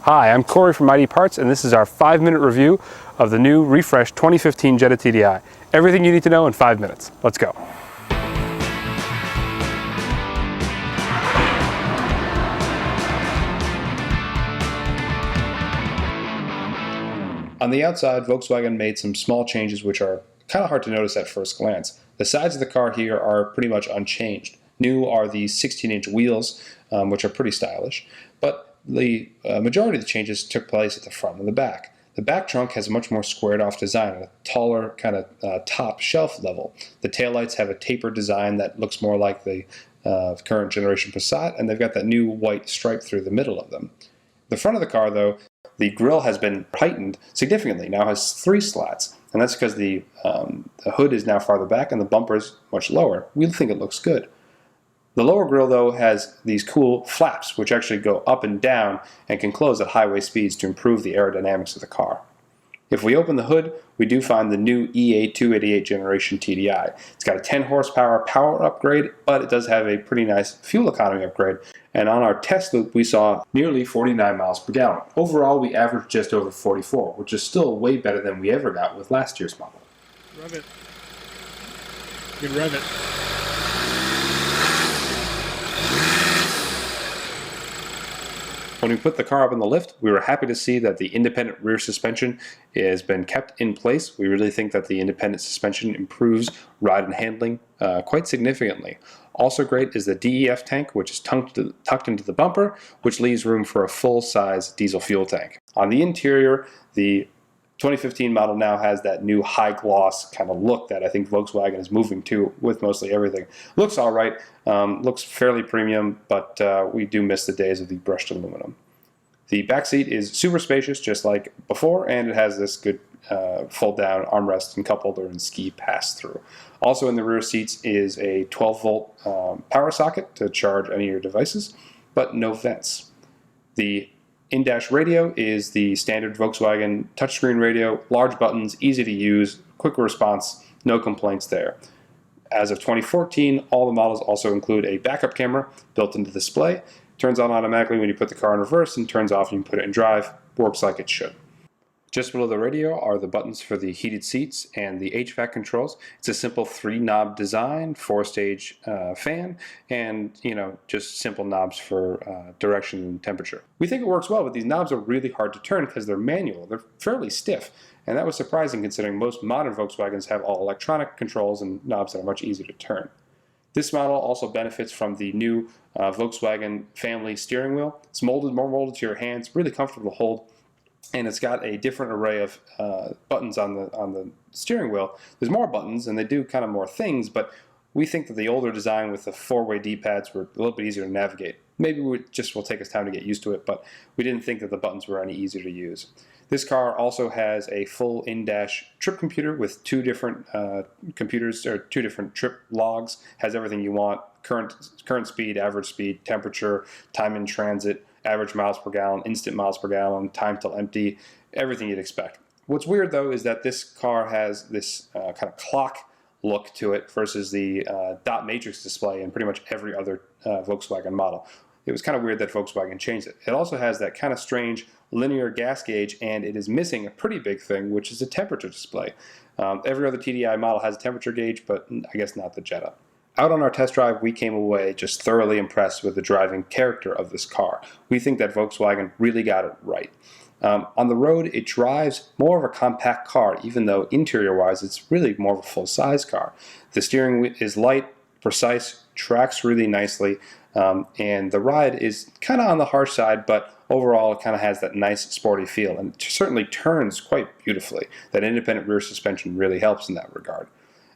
Hi, I'm Corey from ID Parts, and this is our 5-minute review of the new refreshed 2015 Jetta TDI. Everything you need to know in 5 minutes. Let's go. On the outside, Volkswagen made some small changes which are kind of hard to notice at first glance. The sides of the car here are pretty much unchanged. New are the 16-inch wheels, which are pretty stylish, but the majority of the changes took place at the front and the back. The back trunk has a much more squared off design, a taller kind of top shelf level. The taillights have a tapered design that looks more like the current generation Passat, and they've got that new white stripe through the middle of them. The front of the car, though, the grille has been heightened significantly, now has 3 slats, and that's because the hood is now farther back and the bumper is much lower. We think it looks good. The lower grille, though, has these cool flaps which actually go up and down and can close at highway speeds to improve the aerodynamics of the car. If we open the hood, we do find the new EA288 generation TDI. It's got a 10 horsepower power upgrade, but it does have a pretty nice fuel economy upgrade. And on our test loop, we saw nearly 49 miles per gallon. Overall, we averaged just over 44, which is still way better than we ever got with last year's model. Rev it. You can rev it. When we put the car up in the lift, we were happy to see that the independent rear suspension has been kept in place. We really think that the independent suspension improves ride and handling quite significantly. Also great is the DEF tank, which is tucked into the bumper, which leaves room for a full-size diesel fuel tank. On the interior, the 2015 model now has that new high gloss kind of look that I think Volkswagen is moving to with mostly everything. Looks all right, looks fairly premium, but we do miss the days of the brushed aluminum. The back seat is super spacious, just like before, and it has this good fold-down armrest and cup holder and ski pass-through. Also in the rear seats is a 12-volt power socket to charge any of your devices, but no vents. The in-dash radio is the standard Volkswagen touchscreen radio, large buttons, easy to use, quick response, no complaints there. As of 2014, all the models also include a backup camera built into the display. Turns on automatically when you put the car in reverse and turns off when you put it in drive. Works like it should. Just below the radio are the buttons for the heated seats and the HVAC controls. It's a simple 3-knob design, 4-stage fan, and just simple knobs for direction and temperature. We think it works well, but these knobs are really hard to turn because they're manual. They're fairly stiff, and that was surprising considering most modern Volkswagens have all electronic controls and knobs that are much easier to turn. This model also benefits from the new Volkswagen family steering wheel. It's more molded to your hands, really comfortable to hold. And it's got a different array of buttons on the steering wheel. There's more buttons, and they do kind of more things, but we think that the older design with the 4-way D-pads were a little bit easier to navigate. Maybe will take us time to get used to it, but we didn't think that the buttons were any easier to use. This car also has a full in-dash trip computer with 2 different computers, or 2 different trip logs. Has everything you want: current speed, average speed, temperature, time in transit, average miles per gallon, instant miles per gallon, time till empty, everything you'd expect. What's weird, though, is that this car has this kind of clock look to it versus the dot matrix display in pretty much every other Volkswagen model. It was kind of weird that Volkswagen changed it. It also has that kind of strange linear gas gauge, and it is missing a pretty big thing, which is a temperature display. Every other TDI model has a temperature gauge, but I guess not the Jetta. Out on our test drive, we came away just thoroughly impressed with the driving character of this car. We think that Volkswagen really got it right. On the road, it drives more of a compact car, even though interior-wise, it's really more of a full-size car. The steering wheel is light, precise, tracks really nicely, and the ride is kind of on the harsh side, but overall it kind of has that nice sporty feel, and it certainly turns quite beautifully. That independent rear suspension really helps in that regard.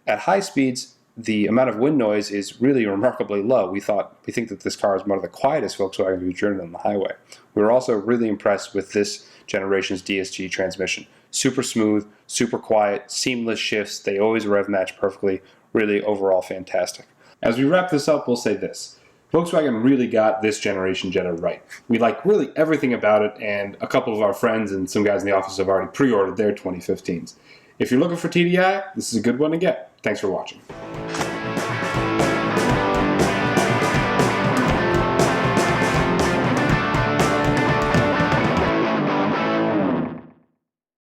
At high speeds, the amount of wind noise is really remarkably low. We think that this car is one of the quietest Volkswagen we've driven on the highway. We were also really impressed with this generation's DSG transmission. Super smooth, super quiet, seamless shifts. They always rev match perfectly. Really overall fantastic. As we wrap this up, we'll say this. Volkswagen really got this generation Jetta right. We like really everything about it, and a couple of our friends and some guys in the office have already pre-ordered their 2015s. If you're looking for TDI, this is a good one to get. Thanks for watching.